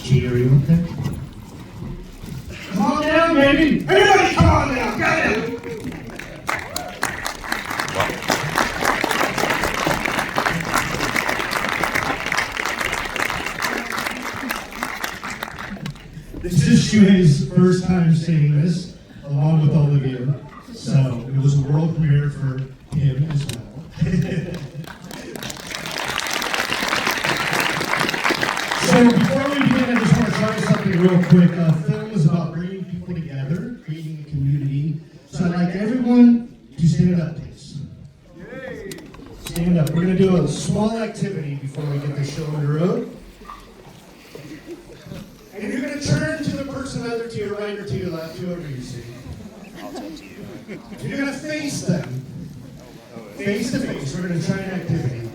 Gee, are you okay? Come on down, baby! Everybody come on down! Get it! This is Shuhei's first time seeing this, along with all of you. So, it was a world premiere for him as well. So before we begin, I just want to try something real quick. Film is about bringing people together, creating a community. So I'd like everyone to stand up, please. Stand up. We're going to do a small activity before we get the show on the road. And you're going to turn to the person either to your right or to your left, whoever you see. You're going to face them. Face to face. We're going to try an activity.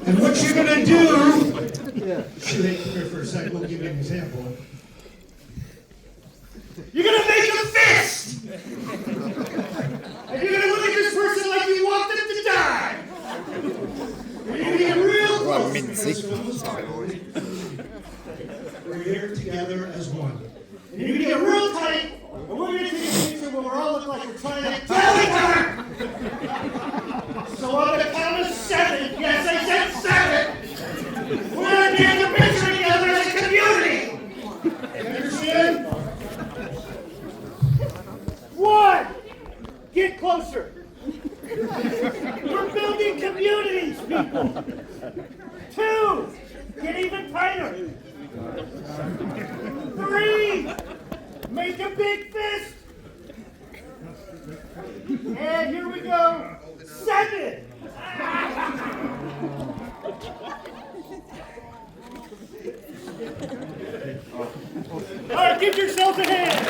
And what you're going to do, should I come here for a second, we'll give you an example. You're going to make a fist! And you're going to look at this person like you want them to die! And you're going to get real close because film is hard. We're here together as one. And you're going to get real tight, and we're going to take a picture where we all look like we're trying to tell each other! So on the count of 7, yes, I said 7, we're going to take a picture together as a community! You understand? 1, get closer. We're building communities, people. 2, get even tighter. 3, make a big fist. And here we go. 7. All right, give yourselves a hand.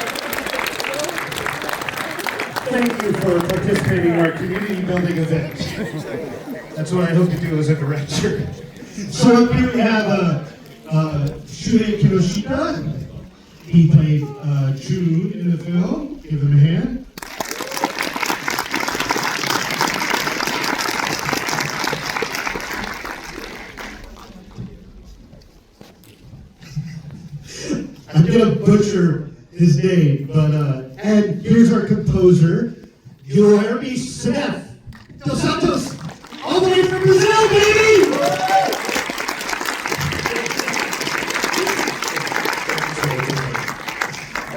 Thank you for participating in our community building event. That's what I hope to do as a director. So up here we have Shuhei Kinoshita. He played Jude in the film. Give him a hand. I'm gonna butcher his name, but and here's our composer, Guilherme Smith dos Santos, all the way from Brazil, baby!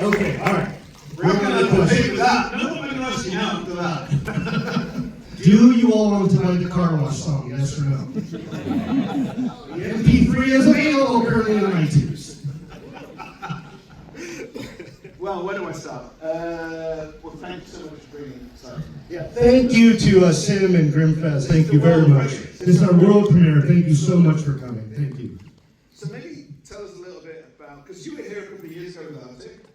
Okay, all right. We're gonna push that. No one rushing out to that. Do you all want to like the car wash song? Yes or no? The MP3 is available currently on iTunes. Well, where do I start? Well, thank you so much for bringing us up. Yeah, thank you to Sim and Grimfest. Thank you very much. This is our world premiere. Thank you so much for coming. Thank you. So maybe tell us a little bit about, because you were here a couple of years ago with Arctic,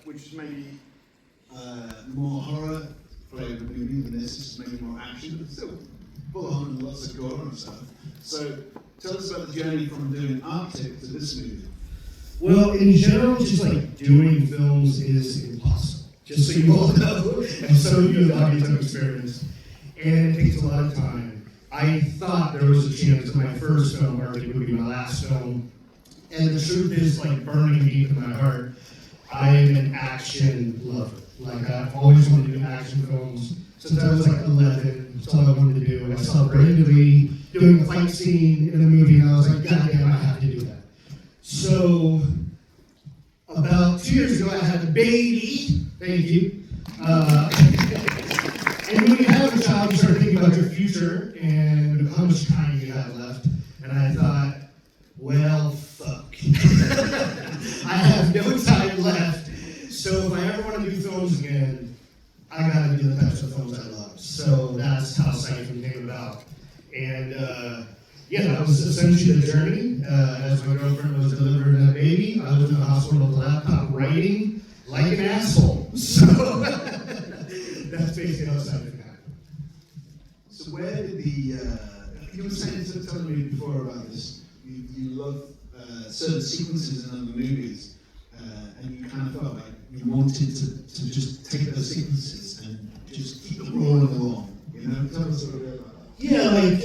which is maybe more horror flavored movie than this. This is maybe more action, but still full on and lots of gore and stuff. So tell us about the journey from doing Arctic to this movie. Well, in general, just like doing films is impossible. Just so you all know, and some of you have already have experience. And it takes a lot of time. I thought there was a chance my first film, Arctic, would be my last film. And the truth is, like, burning deep in my heart, I am an action lover. Like, I've always wanted to do action films. Since I was like 11, that's all I wanted to do. I saw Brandon Lee doing a fight scene in a movie, and I was like, God damn, I have to do that. So, about 2 years ago, I had a baby. Thank you. And when you have a child, you start thinking about your future and how much time you have left. And I thought, well, fuck. I have no time left. So if I ever want to do films again, I gotta do the types of films I love. So that's how Siphon came about. And yeah, that was essentially the journey. As my girlfriend was delivering that baby, I was in the hospital with a laptop writing like an asshole. So that's basically how Siphon happened. So where did you were telling me before about this, you love certain sequences in other movies, and you kind of felt like you wanted to just take those sequences and just keep them rolling along. You know, tell us a little bit about that. Yeah, like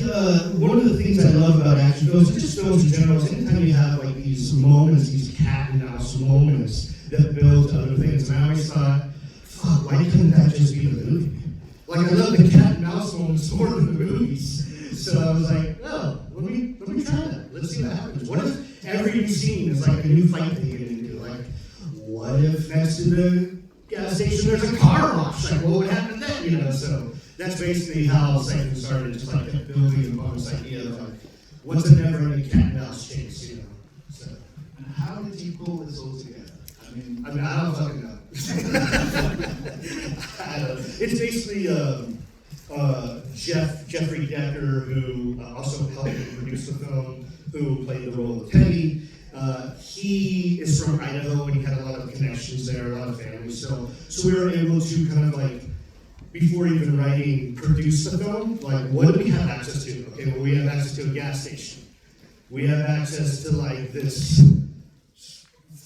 one of the things I love about action films, and just films in general, is anytime you have like these moments, these cat and mouse moments that build to other things. And I always thought, fuck, why couldn't that just be the movie? Like, I love the cat and mouse moments more than the movies. So I was like, oh, let me try that. Let's see what happens. What if every scene is like a new fight that you get into? Like, what if next to the gas station there's a car wash? Like, what would happen then? You know, so that's basically how Siphon started, just like kept building upon this idea of like, what's a never-ending cat and mouse chase, you know? So, And how did you pull this all together? I don't fucking know. I don't know. It's basically Jeffrey Decker, who also helped me produce the film, who played the role of Teddy. He is from Idaho, and he had a lot of connections there, a lot of family. So we were able to kind of like, before even writing, produce the film. Like, what do we have access to? Okay, well, we have access to a gas station. We have access to like this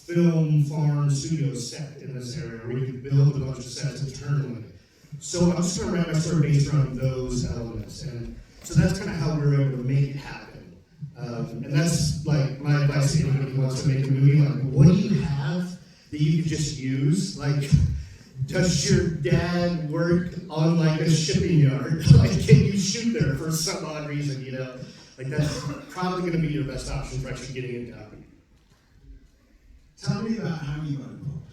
film farm studio set in this area where we could build a bunch of sets internally. So I'm just going to write my story based around those elements. And so that's kind of how we were able to make it happen. And that's like my advice to anybody who wants to make a movie. Like, what do you have that you could just use? Like, does your dad work on like a shipping yard? Like, can you shoot there for some odd reason, you know? Like, that's probably going to be your best option for actually getting it done. Tell me about how you got involved.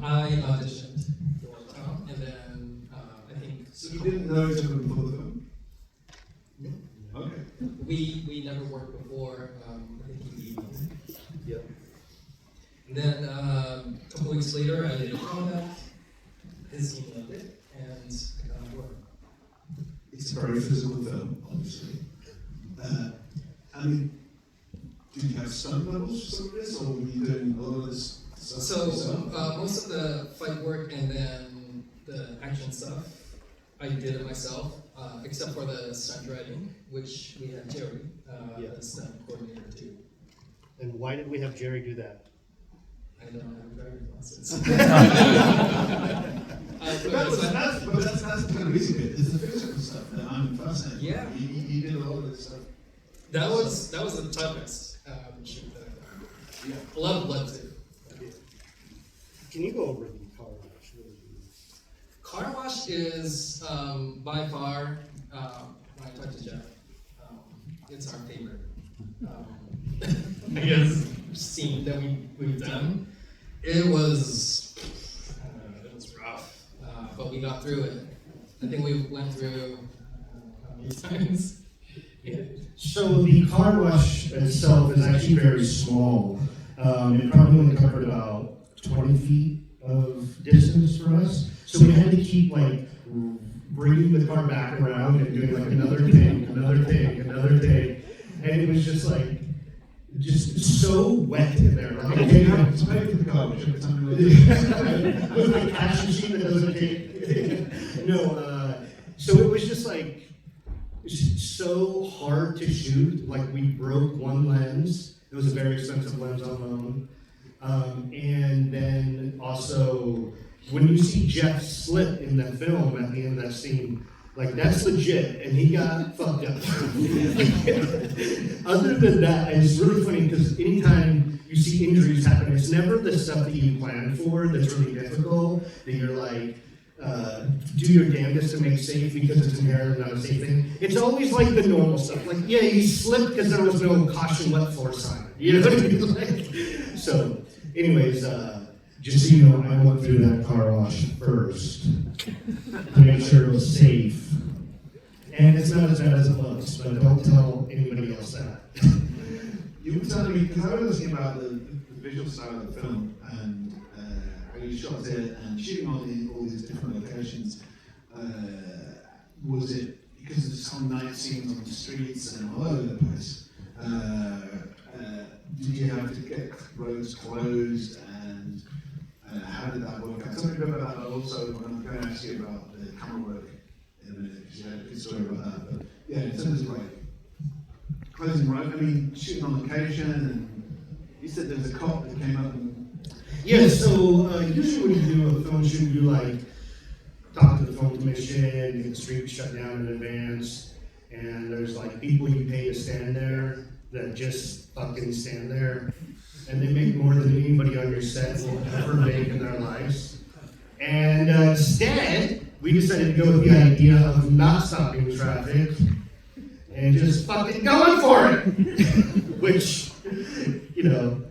I auditioned for Tom, and then I think So you didn't know each other before the film? No. Okay. we never worked before. I think he emailed me. Yep. And then a couple weeks later, I did a contact. His team loved it, and I got on board. It's a very physical film, obviously. I mean, did you have stunt levels for some of this, or were you doing a lot of this stuff? So yourself? most of the fight work and then the action stuff, I did it myself, except for the stunt writing, which we had Jerry, the stunt coordinator too. And why did we have Jerry do that? I don't have driver's license. But that's the kind of easy bit. It's the physical stuff that I'm fascinated. Yeah. by. You did a lot of this stuff. That was the toughest shoot that I've done. Yeah. A lot of blood too. Can you go over the car wash? Car wash is by far, when I talked to Jeff, it's our favorite. I guess scene that we've done. It was rough, but we got through it. I think we went through how many times? So the car wash itself is actually very small. It probably only covered about 20 feet of distance for us. So we had to keep like bringing the car back around and doing like another thing, and it was just like so wet in there. Like, Okay, you have to pay for the car, which every time with my cash machine that doesn't take. No, so it was just like so hard to shoot. Like, we broke one lens. It was a very expensive lens on loan. And then also, when you see Jeff slip in that film at the end of that scene, like, that's legit, and he got fucked up. Other than that, and it's really funny because anytime you see injuries happen, it's never the stuff that you plan for that's really difficult, that you're like, do your damnedest to make safe because it's inherently not a safe thing. It's always like the normal stuff, like, yeah, you slipped because there was no caution left for sign. You know what I mean? Like, so, anyways, just so you know, I went through that car wash first to make sure it was safe. And it's not as bad as it looks, but don't tell anybody else that. You were telling me, because I was listening about the visual side of the film and how you shot it and shooting on all these different locations. Was it because of some night scenes on the streets and all over the place? Did you have to get roads closed and how did that work out? Tell me a bit about that, but also I'm going to ask you about the camera work in a minute because you had a good story about that. But yeah, in terms of like closing road, I mean, shooting on location, and you said there was a cop that came up and. Yeah, so usually when you do a film shoot, you like talk to the film commission, you get the street shut down in advance, and there's like people you pay to stand there that just fucking stand there, and they make more than anybody on your set will ever make in their lives. And instead, we decided to go with the idea of not stopping traffic and just fucking going for it. Which, you know,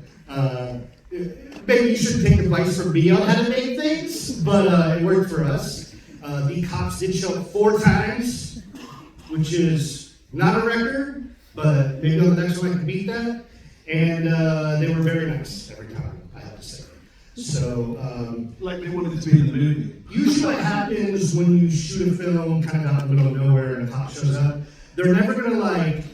maybe you should take advice from me on how to make things, but it worked for us. The cops did show up 4 times, which is not a record, but maybe on the next one I can beat that. And they were very nice every time, I have to say. So, Like they wanted to be in the movie. usually what happens when you shoot a film kind of out in the middle of nowhere and a cop shows up, they're never gonna like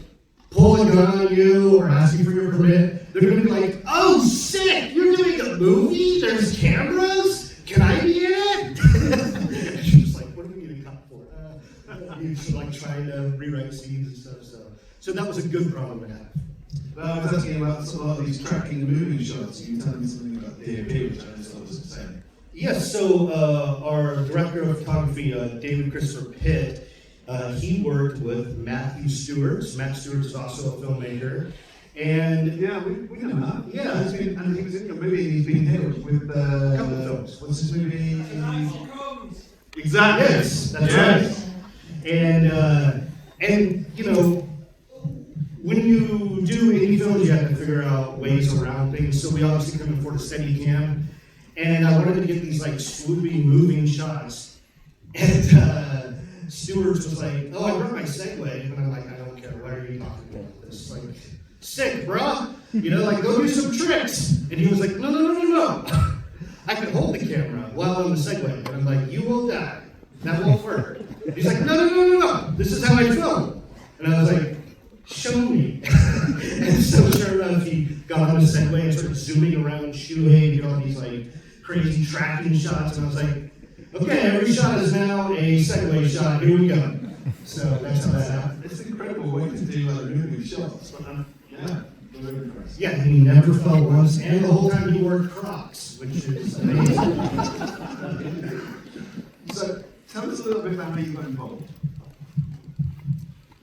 pull a gun on you or ask you for your permit. They're gonna be like, oh sick, you're doing a movie? There's cameras? Can I be in it? And you're just like, what do we need a cop for? You're just like trying to rewrite scenes and stuff. So that was a good problem to have. I was asking about sort of these tracking and moving shots. You tell me something about DOP, which I just thought was insane. Yes, so our director of photography, David Christopher Pitt, he worked with Matthew Stewart. Matt Stewart is also a filmmaker. And Yeah, we know that. Yeah. And he was in your movie, and he's been here with a couple of films. What's his movie? Exactly. Yes, that's right. And you know, when you do any films, you have to figure out ways around things. So we obviously couldn't afford a steady cam, and I wanted to get these like swooping, moving shots. And Stewart was like, "Oh, I brought my Segway," and I'm like, "I don't care. Why are you talking about this? Like, sick, bro. You know, like go do some tricks." And he was like, "No. I can hold the camera while on the Segway." And I'm like, "You will die. That won't work." He's like, No. This is how I film." And I was like, "Show me." And so sure enough, he got on the Segway and started zooming around Shuhei and did all these like crazy tracking shots. And I was like, "Okay, every shot is now a Segway shot. Here we go." So that's how that happened. It's an incredible way to do like moving shots. But yeah, very impressive. Yeah, he never fell once, and the whole time he wore Crocs, which is amazing. So tell us a little bit about how you got involved.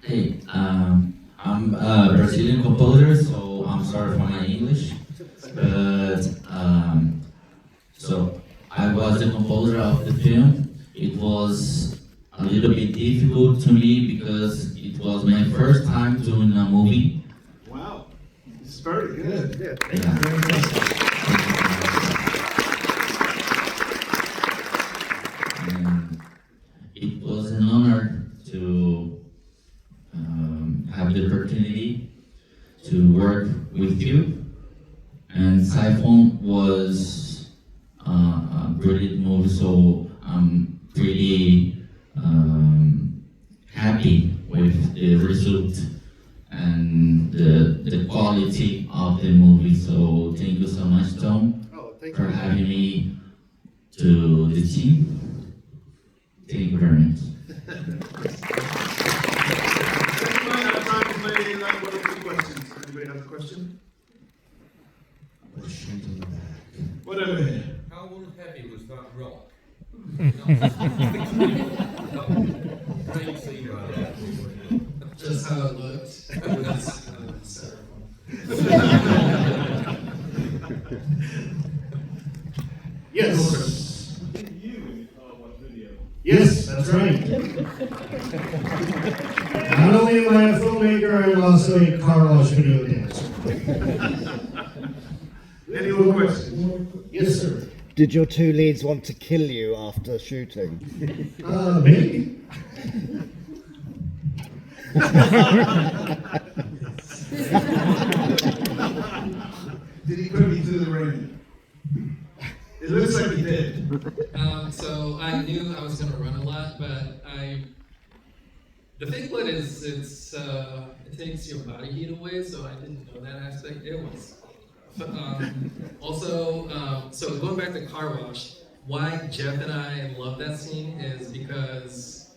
Hey, I'm a Brazilian composer, so I'm sorry for my English. But so I was the composer of the film. It was a little bit difficult to me because it was my first time doing a movie. Wow, it's very good. And it was an honor to have the opportunity to work with you. And Siphon was a brilliant movie, so I'm pretty happy with the result and the quality of the movie. So thank you so much, Tom, Oh, thank for you. having me to the team. Thank you very much. We might have time for maybe like 1 or 2 questions. Anybody have a question? What over here? How unheavy was that rock? Great scene right there. Just how it looked. It was hysterical. Yes. You watch video. Yes, that's right. Not only am I a filmmaker, I'm also a car wash video dancer. Any more questions? Yes, sir. Did your 2 leads want to kill you after shooting? Maybe. Did he put you to the ring? It looks like he did. So I knew I was gonna run a lot, but the fake blood is it takes your body heat away, so I didn't know that aspect. It was. So going back to car wash, why Jeff and I love that scene is because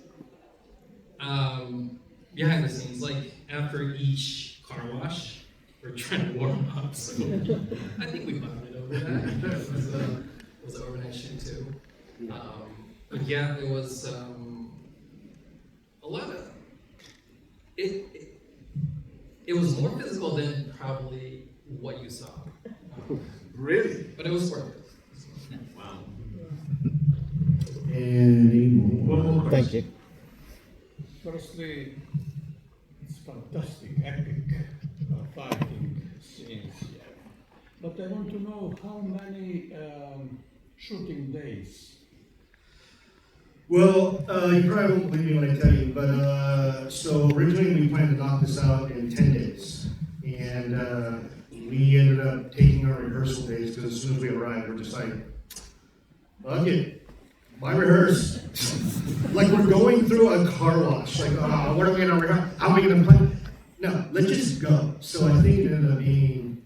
behind the scenes, like after each car wash, we're trying to warm up. So I think we bonded over that. It was an overnight shoot too. But yeah, it was a lot of it was more physical than probably what you saw. Really? But it was worth it. Wow. And any more? One more question. Thank you. Firstly, it's fantastic, epic fighting scenes here. But I want to know how many shooting days. Well, you probably won't believe me when I tell you, but so originally we planned to knock this out in 10 days. And we ended up taking our rehearsal days because as soon as we arrived, we're just like, fuck it, why rehearse? Like we're going through a car wash. Like, what are we gonna rehearse? How are we gonna play? No, let's just go. So I think it ended up being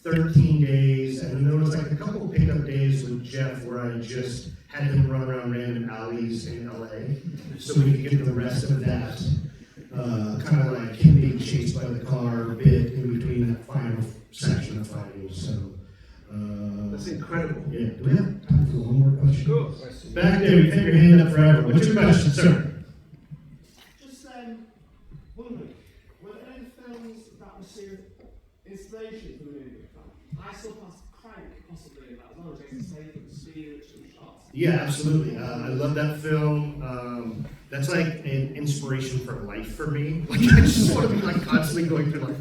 13 days, and then there was like a couple pickup days with Jeff where I just had him run around random alleys in LA, so we could get the rest of that, kind of like him being chased by the car a bit in between that final section of fighting. So, That's incredible. yeah. Do we have time for one more question? Cool. Back there, you kept your hand up forever. What's your question, sir? Just wondering, were there any films that were inspiration for the movie? I saw past Crank possibly in that as well, Jason Statham, Speed, and shots. Yeah, absolutely. I love that film. That's like an inspiration for life for me. Like I just want to be like constantly going through life.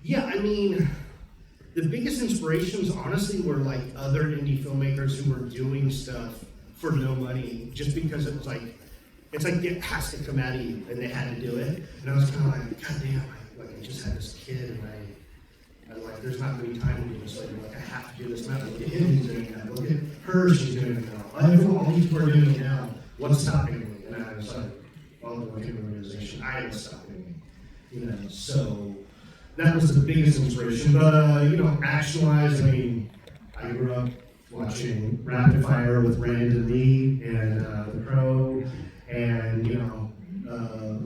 Yeah, I mean, the biggest inspirations honestly were like other indie filmmakers who were doing stuff for no money, just because it was like, it's like it has to come out of you, and they had to do it. And I was kind of like, God damn, I just had this kid, and I like, there's not going to be time to do this later. Like, I have to do this now. Look at him, he's doing that. Look at her, she's doing it now. All these people are doing it now. What's stopping me? And I was like, well, the organization, I was stopping me. So that was the biggest inspiration. But, action-wise, I mean, I grew up watching Rapid Fire with Brandon Lee and The Crow, and,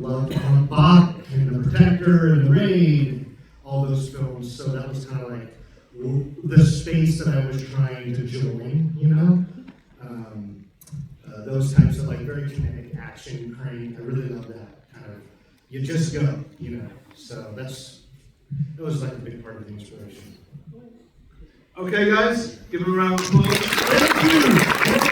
loved Bach and The Protector and The Raid, all those films. So that was kind of like the space that I was trying to join, those types of like very kinetic action, crane. I really love that kind of, you just go, So that was like a big part of the inspiration. Okay, guys, give them a round of applause. Thank you.